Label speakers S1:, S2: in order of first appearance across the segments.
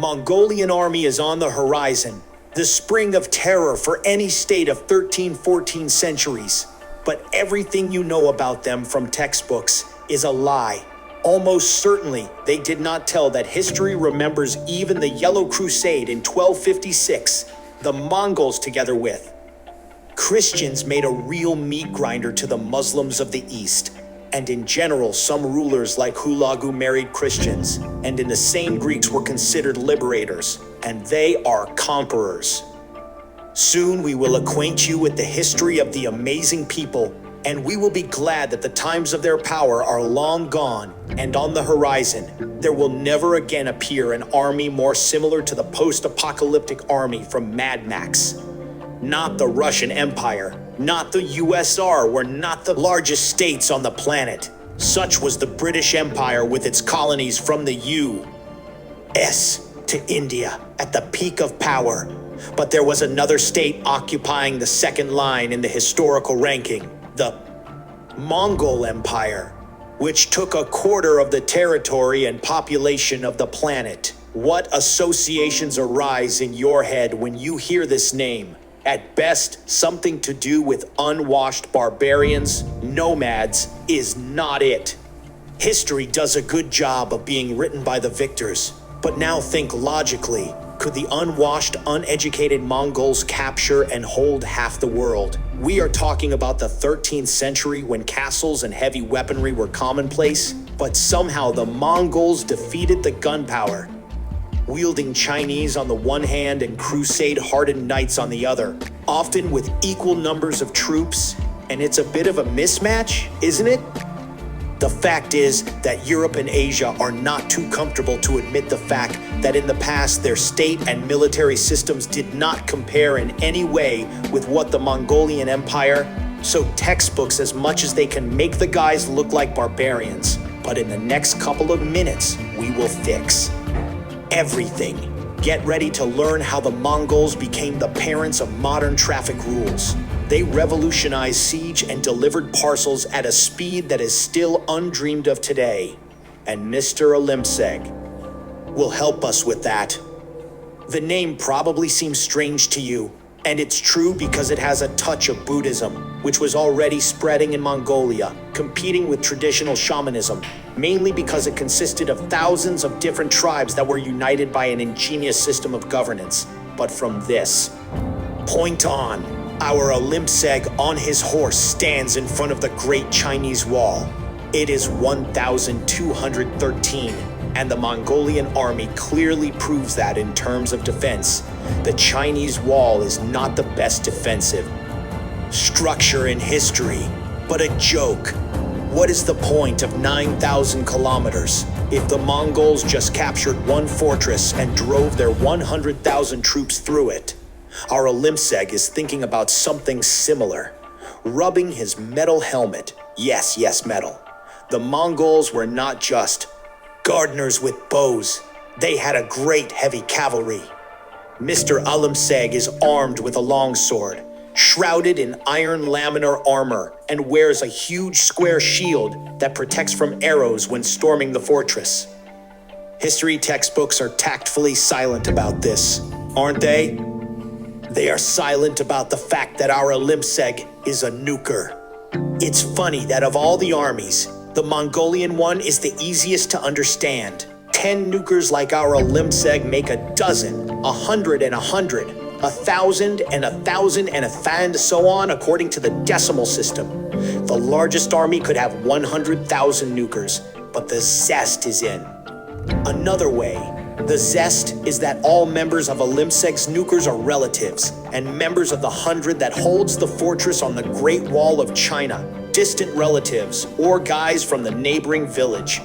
S1: Mongolian army is on the horizon, the spring of terror for any state of 13, 14 centuries. But everything you know about them from textbooks is a lie. Almost certainly, they did not tell that history remembers even the Yellow Crusade in 1256, the Mongols together with Christians made a real meat grinder to the Muslims of the East. And in general, some rulers like Hulagu married Christians, and in the same Greeks were considered liberators, and they are conquerors. Soon we will acquaint you with the history of the amazing people, and we will be glad that the times of their power are long gone, and on the horizon, there will never again appear an army more similar to the post-apocalyptic army from Mad Max. Not the Russian Empire, not the USSR were not the largest states on the planet. Such was the British Empire with its colonies from the U.S. to India at the peak of power. But there was another state occupying the second line in the historical ranking, the Mongol Empire, which took a quarter of the territory and population of the planet. What associations arise in your head when you hear this name? At best, something to do with unwashed barbarians, nomads, is not it. History does a good job of being written by the victors, but now think logically. Could the unwashed, uneducated Mongols capture and hold half the world? We are talking about the 13th century when castles and heavy weaponry were commonplace, but somehow the Mongols defeated the gunpowder, wielding Chinese on the one hand and crusade-hardened knights on the other, often with equal numbers of troops, and it's a bit of a mismatch, isn't it? The fact is that Europe and Asia are not too comfortable to admit the fact that in the past their state and military systems did not compare in any way with what the Mongolian Empire, so textbooks as much as they can make the guys look like barbarians, but in the next couple of minutes, we will fix everything. Get ready to learn how the Mongols became the parents of modern traffic rules. They revolutionized siege and delivered parcels at a speed that is still undreamed of today. And Mr. Olympseg will help us with that. The name probably seems strange to you, and it's true because it has a touch of Buddhism, which was already spreading in Mongolia, competing with traditional shamanism, mainly because it consisted of thousands of different tribes that were united by an ingenious system of governance. But from this point on, our Olympseg on his horse stands in front of the Great Chinese Wall. It is 1,213, and the Mongolian army clearly proves that in terms of defense. The Chinese Wall is not the best defensive structure in history, but a joke. What is the point of 9,000 kilometers if the Mongols just captured one fortress and drove their 100,000 troops through it? Our Olympseg is thinking about something similar, rubbing his metal helmet. Yes, metal. The Mongols were not just gardeners with bows. They had a great heavy cavalry. Mr. Olympseg is armed with a longsword, shrouded in iron laminar armor, and wears a huge square shield that protects from arrows when storming the fortress. History textbooks are tactfully silent about this, aren't they? They are silent about the fact that our Olympseg is a nuker. It's funny that of all the armies, the Mongolian one is the easiest to understand. 10 nukers like our Olympseg make a dozen, 100 and 100, 1,000 and 1,000 and 1,000, so on according to the decimal system. The largest army could have 100,000 nukers, but the zest is in another way. The zest is that all members of Olympseg's nukers are relatives, and members of the 100 that holds the fortress on the Great Wall of China, distant relatives, or guys from the neighboring village.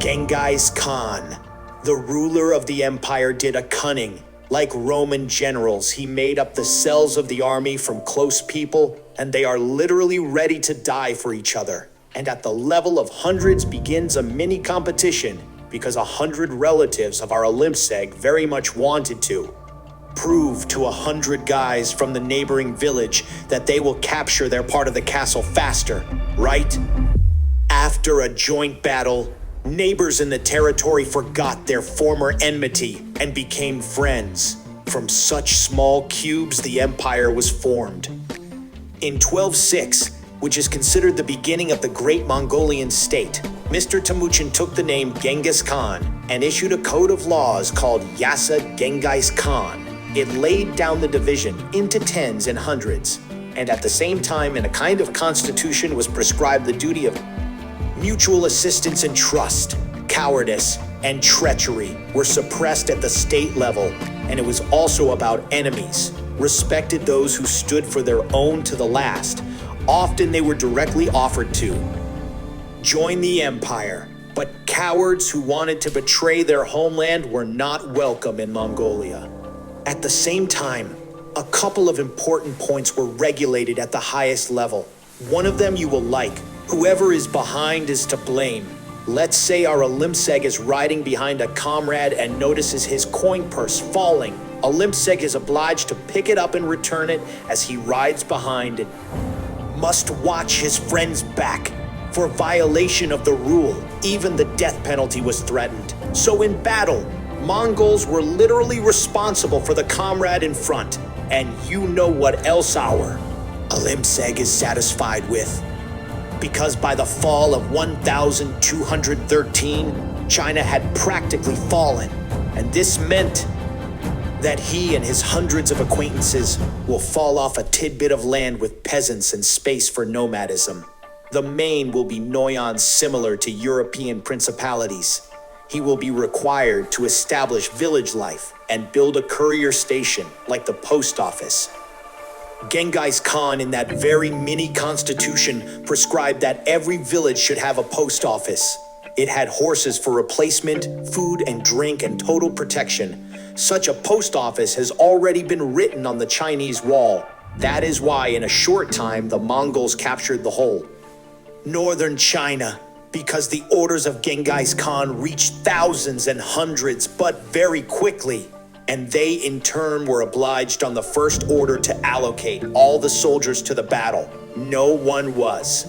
S1: Genghis Khan, the ruler of the empire, did a cunning. Like Roman generals, he made up the cells of the army from close people, and they are literally ready to die for each other. And at the level of hundreds begins a mini competition, because 100 relatives of our Olympseg very much wanted to prove to 100 guys from the neighboring village that they will capture their part of the castle faster, right? After a joint battle, Neighbors in the territory forgot their former enmity and became friends. From such small cubes, the empire was formed. In 1206, which is considered the beginning of the Great Mongolian State, Mr. Temujin took the name Genghis Khan and issued a code of laws called Yasa Genghis Khan. It laid down the division into tens and hundreds, and at the same time, in a kind of constitution, was prescribed the duty of mutual assistance and trust. Cowardice and treachery were suppressed at the state level, and it was also about enemies. Respected those who stood for their own to the last. Often they were directly offered to join the empire, but cowards who wanted to betray their homeland were not welcome in Mongolia. At the same time, a couple of important points were regulated at the highest level. One of them you will like. Whoever is behind is to blame. Let's say our Alimseg is riding behind a comrade and notices his coin purse falling. Alimseg is obliged to pick it up and return it as he rides behind and must watch his friend's back. For violation of the rule, even the death penalty was threatened. So in battle, Mongols were literally responsible for the comrade in front. And you know what else our Alimseg is satisfied with. Because by the fall of 1213, China had practically fallen. And this meant that he and his hundreds of acquaintances will fall off a tidbit of land with peasants and space for nomadism. The main will be Noyon, similar to European principalities. He will be required to establish village life and build a courier station like the post office. Genghis Khan, in that very mini-constitution, prescribed that every village should have a post office. It had horses for replacement, food and drink, and total protection. Such a post office has already been written on the Chinese wall. That is why, in a short time, the Mongols captured the whole northern China, because the orders of Genghis Khan reached thousands and hundreds, but very quickly. And they, in turn, were obliged on the first order to allocate all the soldiers to the battle. No one was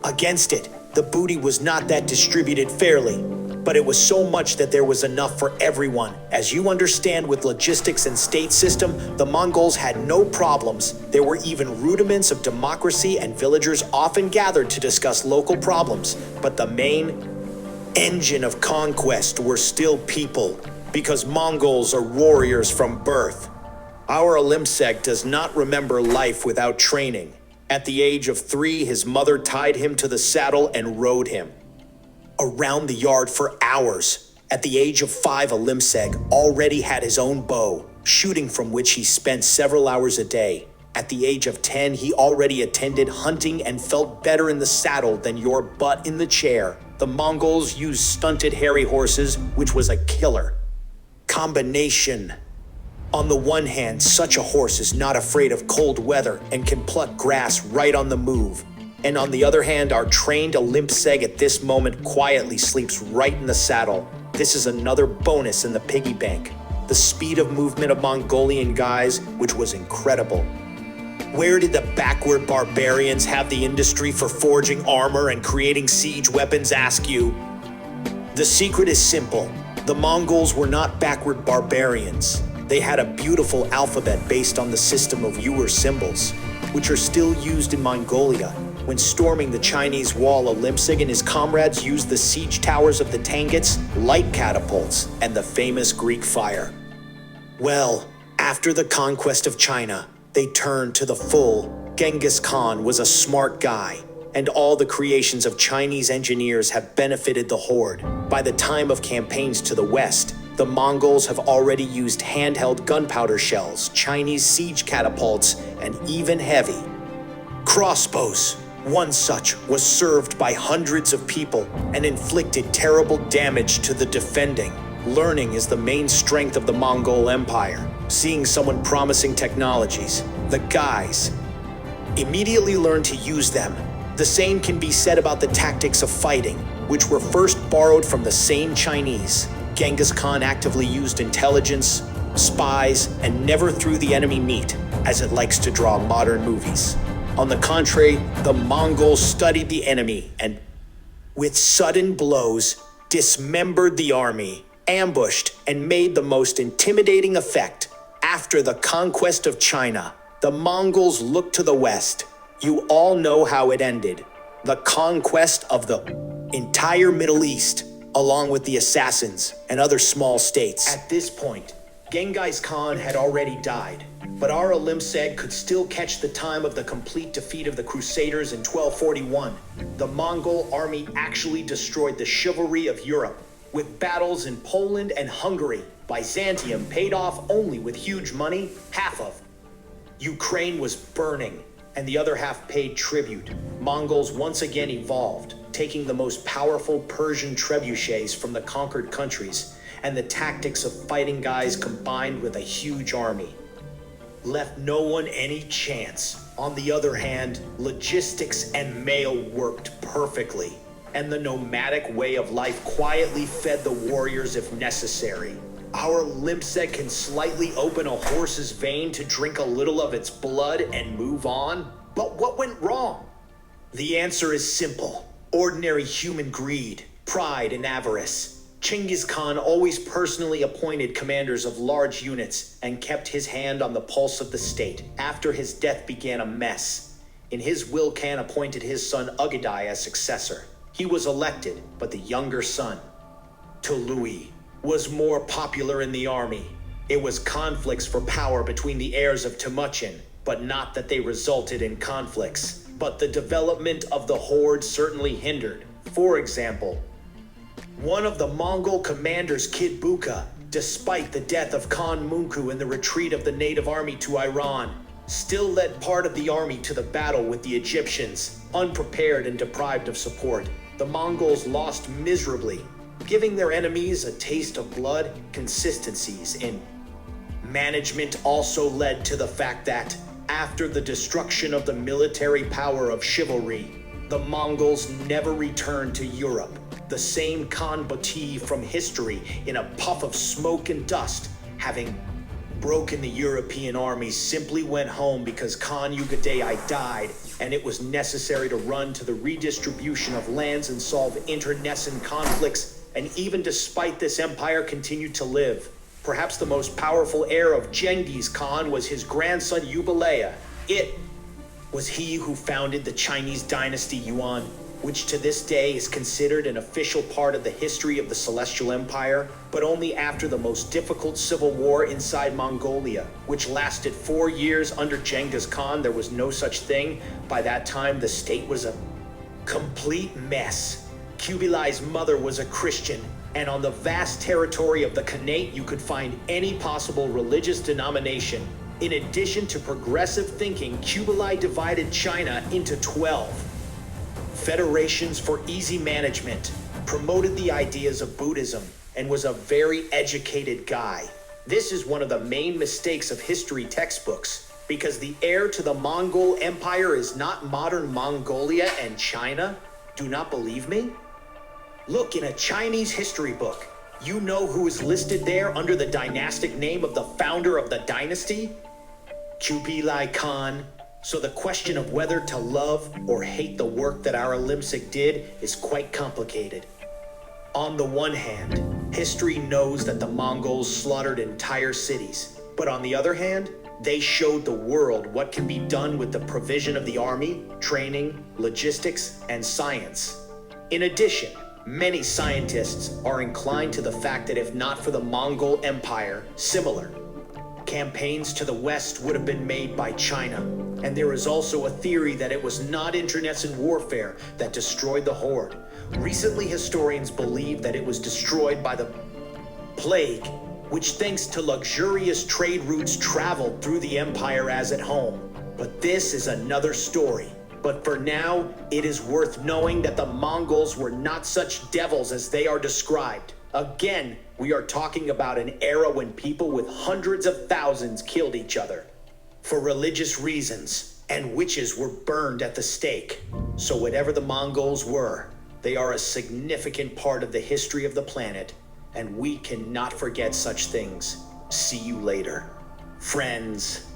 S1: against it. The booty was not that distributed fairly, but it was so much that there was enough for everyone. As you understand, with logistics and state system, the Mongols had no problems. There were even rudiments of democracy, and villagers often gathered to discuss local problems. But the main engine of conquest were still people, because Mongols are warriors from birth. Our Alimseg does not remember life without training. At the age of 3, his mother tied him to the saddle and rode him around the yard for hours. At the age of 5, Alimseg already had his own bow, shooting from which he spent several hours a day. At the age of 10, he already attended hunting and felt better in the saddle than your butt in the chair. The Mongols used stunted hairy horses, which was a killer combination. On the one hand, such a horse is not afraid of cold weather and can pluck grass right on the move. And on the other hand, our trained Alimseg at this moment quietly sleeps right in the saddle. This is another bonus in the piggy bank. The speed of movement of Mongolian guys, which was incredible. Where did the backward barbarians have the industry for forging armor and creating siege weapons, ask you? The secret is simple. The Mongols were not backward barbarians. They had a beautiful alphabet based on the system of Euler symbols, which are still used in Mongolia. When storming the Chinese wall, Alimseg and his comrades used the siege towers of the Tanguts, light catapults, and the famous Greek fire. Well, after the conquest of China, they turned to the full. Genghis Khan was a smart guy, and all the creations of Chinese engineers have benefited the horde. By the time of campaigns to the west, the Mongols have already used handheld gunpowder shells, Chinese siege catapults, and even heavy crossbows. One such was served by hundreds of people and inflicted terrible damage to the defending. Learning is the main strength of the Mongol Empire. Seeing someone promising technologies, the guys immediately learn to use them. The same can be said about the tactics of fighting, which were first borrowed from the same Chinese. Genghis Khan actively used intelligence, spies, and never threw the enemy meat, as it likes to draw modern movies. On the contrary, the Mongols studied the enemy and, with sudden blows, dismembered the army, ambushed, and made the most intimidating effect. After the conquest of China, the Mongols looked to the west. You all know how it ended. The conquest of the entire Middle East, along with the assassins and other small states. At this point, Genghis Khan had already died, but our Olimseg could still catch the time of the complete defeat of the Crusaders in 1241. The Mongol army actually destroyed the chivalry of Europe, with battles in Poland and Hungary. Byzantium paid off only with huge money, half of. Ukraine was burning, and the other half paid tribute. Mongols once again evolved, taking the most powerful Persian trebuchets from the conquered countries, and the tactics of fighting guys combined with a huge army. Left no one any chance. On the other hand, logistics and mail worked perfectly, and the nomadic way of life quietly fed the warriors if necessary. Our Limpsec can slightly open a horse's vein to drink a little of its blood and move on. But what went wrong? The answer is simple. Ordinary human greed, pride, and avarice. Genghis Khan always personally appointed commanders of large units and kept his hand on the pulse of the state. After his death began a mess. In his will, Khan appointed his son Ugadai as successor. He was elected, but the younger son, Tului, was more popular in the army. It was conflicts for power between the heirs of Timuchin, but not that they resulted in conflicts. But the development of the horde certainly hindered. For example, one of the Mongol commanders, Kid Buka, despite the death of Khan Munku and the retreat of the native army to Iran, still led part of the army to the battle with the Egyptians, unprepared and deprived of support. The Mongols lost miserably, giving their enemies a taste of blood. Consistencies in management also led to the fact that, after the destruction of the military power of chivalry, the Mongols never returned to Europe. The same Khan Bati from history, in a puff of smoke and dust, having broken the European armies, simply went home because Khan Ugadai died, and it was necessary to run to the redistribution of lands and solve internecine conflicts. And even despite this, empire continued to live. Perhaps the most powerful heir of Genghis Khan was his grandson Ubalaya. It was he who founded the Chinese dynasty Yuan, which to this day is considered an official part of the history of the Celestial Empire, but only after the most difficult civil war inside Mongolia, which lasted 4 years under Genghis Khan. There was no such thing. By that time, the state was a complete mess. Kubilai's mother was a Christian, and on the vast territory of the Khanate, you could find any possible religious denomination. In addition to progressive thinking, Kubilai divided China into 12 federations for easy management, promoted the ideas of Buddhism, and was a very educated guy. This is one of the main mistakes of history textbooks, because the heir to the Mongol Empire is not modern Mongolia and China. Do not believe me? Look in a Chinese history book. You know who is listed there under the dynastic name of the founder of the dynasty? Kubilai Khan. So the question of whether to love or hate the work that our Limsic did is quite complicated. On the one hand, history knows that the Mongols slaughtered entire cities. But on the other hand, they showed the world what can be done with the provision of the army, training, logistics, and science. In addition, many scientists are inclined to the fact that if not for the Mongol Empire, similar campaigns to the west would have been made by China. And there is also a theory that it was not internecine warfare that destroyed the horde. Recently, historians believe that it was destroyed by the plague, which thanks to luxurious trade routes traveled through the empire as at home. But this is another story. But for now, it is worth knowing that the Mongols were not such devils as they are described. Again, we are talking about an era when people with hundreds of thousands killed each other for religious reasons, and witches were burned at the stake. So whatever the Mongols were, they are a significant part of the history of the planet, and we cannot forget such things. See you later, friends.